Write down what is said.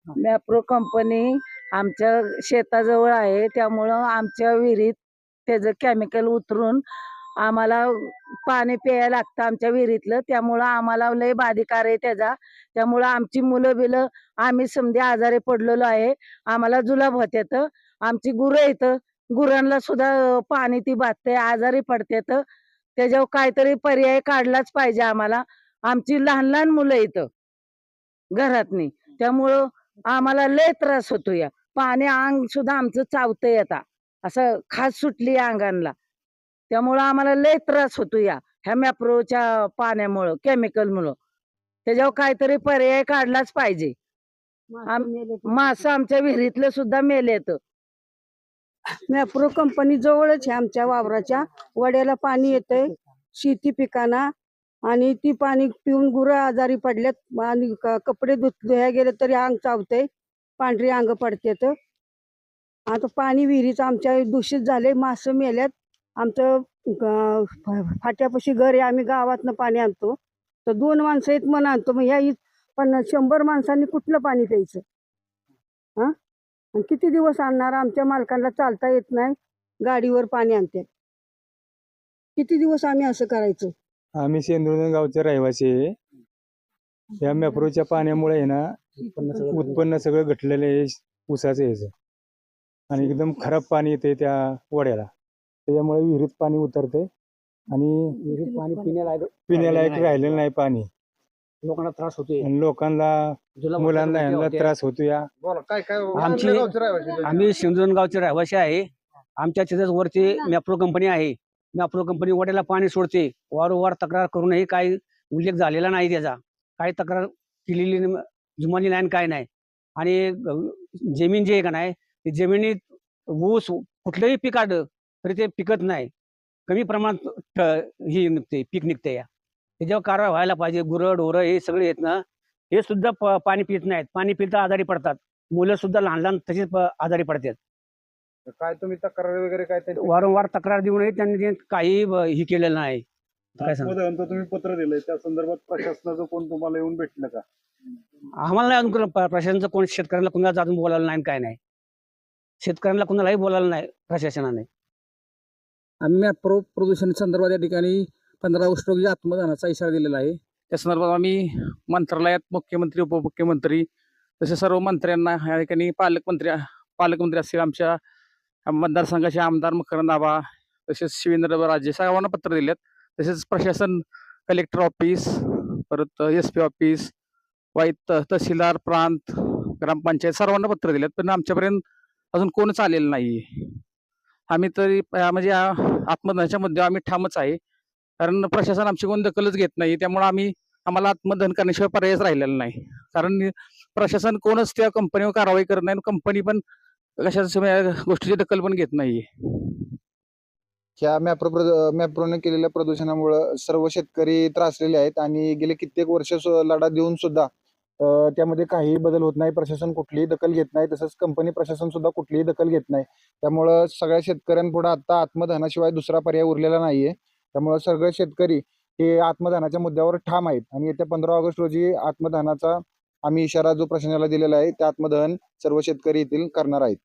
Mapro company आमच्या शेताजवळ आहे, त्यामुळं आमच्या विहिरीत त्याचं केमिकल उतरून आम्हाला पाणी प्यायला लागतं आमच्या विहिरीतलं. त्यामुळं आम्हाला लय बाधिकार आहे त्याचा. त्यामुळं आमची मुलं बिलं आम्ही समधी आजारी पडलेलो आहे. आम्हाला जुलाब होत्यात. आमची गुरं इथं गुरांना सुद्धा पाणी ती बाधते, आजारी पडतात. त्याच्यावर काहीतरी पर्याय काढलाच पाहिजे आम्हाला. आमची लहान लहान मुलं इथं घरातनी, त्यामुळं आम्हाला लय त्रास होतो. या पाणी अंग सुद्धा आमचं चावतंय आता, असं खास सुटली अंगांना. त्यामुळं आम्हाला लय त्रास होतो या ह्या मॅप्रोच्या पाण्यामुळं, केमिकलमुळं. त्याच्यावर काहीतरी पर्याय काढलाच पाहिजे. मासं आमच्या विहिरीतलं सुद्धा मेलेत. मॅप्रो कंपनी जवळच आहे आमच्या वावराच्या. वड्याला पाणी येतंय शेती पिकांना, आणि ती पाणी पिऊन गुरं आजारी पडल्यात आणि कपडे धुया गेले तरी अंग चावतंय, पांढरी अंग पडतात. आता पाणी विहिरीचं आमच्या दूषित झाले, मासं मेल्यात. आमचं फाट्यापाशी घर आहे, आम्ही गावातनं पाणी आणतो. तर 2 माणसं आहेत म्हणून आणतो. मग ह्या 100 माणसांनी कुठलं पाणी प्यायचं? हा, आणि किती दिवस आणणार? आमच्या मालकांना चालता येत नाही, गाडीवर पाणी आणतात. किती दिवस आम्ही असं करायचं? आम्ही शेंदुर्जन गावचे रहिवासी आहे. या मॅप्रोच्या पाण्यामुळे आहे ना उत्पन्न सगळं घटलेलं आहे ऊसाचं याचं, आणि एकदम खराब पाणी येते त्या वड्याला. त्याच्यामुळे विहिरीत पाणी उतरते आणि विहिरीत पाणी पिण्यालायक राहिलेलं नाही पाणी. लोकांना त्रास होतो, लोकांना मुलांना यांना त्रास होतो. या आम्ही सिंधुदुर्ग गावचे रहिवासी आहे. आमच्या तिथेच वरती मॅप्रो कंपनी आहे. मॅप्रो कंपनी वड्याला पाणी सोडते. वारंवार तक्रार करूनही काही उल्लेख झालेला नाही त्याचा. काही तक्रार केलेली जुमानली नाही, काय नाही. आणि जमीन जे आहे का नाही, ते जमिनीत ऊस कुठलंही पीक आलं तरी ते पिकत नाही. कमी प्रमाणात ही निघते, पीक निघते. या त्याच्यावर कारवाई व्हायला पाहिजे. गुरं ढोरं हे सगळे आहेत ना, हे सुद्धा पाणी पित नाहीत. पाणी पिता आजारी पडतात. मुलं सुद्धा लहान लहान तसेच आजारी पडतात. काय तुम्ही तक्रार वगैरे काय वारंवार तक्रार देऊनही त्यांनी काही ही केलेलं नाही. तुम्ही पत्र दिलंय त्या संदर्भात प्रशासनाचं कोण तुम्हाला येऊन भेटलं का? आम्हाला नाही अजून प्रशासनाचं कोण, शेतकऱ्यांना कुणाला अजून बोलायला नाही, काय नाही. शेतकऱ्यांना कुणालाही बोलायला नाही प्रशासनाने. आम्ही मॅप्रो प्रदूषण संदर्भात या ठिकाणी 15 ऑगस्ट रोजी आत्मदहनाचा इशारा दिलेला आहे. त्या संदर्भात आम्ही मंत्रालयात मुख्यमंत्री, उपमुख्यमंत्री तसे सर्व मंत्र्यांना, या ठिकाणी पालकमंत्री असतील, आमच्या मतदारसंघाचे आमदार मकरंद आबा, तसेच शिवेंद्रराजे, सर्वांना पत्र दिलेत. तसेच प्रशासन, कलेक्टर ऑफिस, परत SP ऑफिस, वाईट तहसीलदार, प्रांत, ग्रामपंचायत सर्वांना पत्र दिलेत. पण आमच्यापर्यंत अजून कोणच आलेलं नाही. आम्ही तरी म्हणजे आत्मदहनाच्या मुद्द्यावर आम्ही ठामच आहे, कारण प्रशासन आमची कोण दखलच घेत नाही. त्यामुळे आम्हाला आत्मदहन करण्याशिवाय पर्यायच राहिलेला नाही. कारण प्रशासन कोणच त्या कंपनीवर कारवाई करत नाही, कंपनी पण कशा गोष्टीची दखल पण घेत नाहीये. ह्या मॅप्रोने केलेल्या प्रदूषणामुळे सर्व शेतकरी त्रासलेले आहेत आणि गेले कित्येक वर्ष लढा देऊन सुद्धा त्यामध्ये काही बदल होत नाही. प्रशासन कुठलीही दखल घेत नाही, तसंच कंपनी प्रशासन सुद्धा कुठलीही दखल घेत नाही. त्यामुळं सगळ्या शेतकऱ्यांपुढे आता आत्मदहनाशिवाय दुसरा पर्याय उरलेला नाहीये. त्यामुळे सगळे शेतकरी हे आत्मदहनाच्या मुद्द्यावर ठाम आहेत आणि येत्या 15 ऑगस्ट रोजी आत्मदहनाचा आम्ही इशारा जो प्रशासनाला दिलेला आहे, त्या आत्मदहन सर्व शेतकरी येथील करणार आहेत.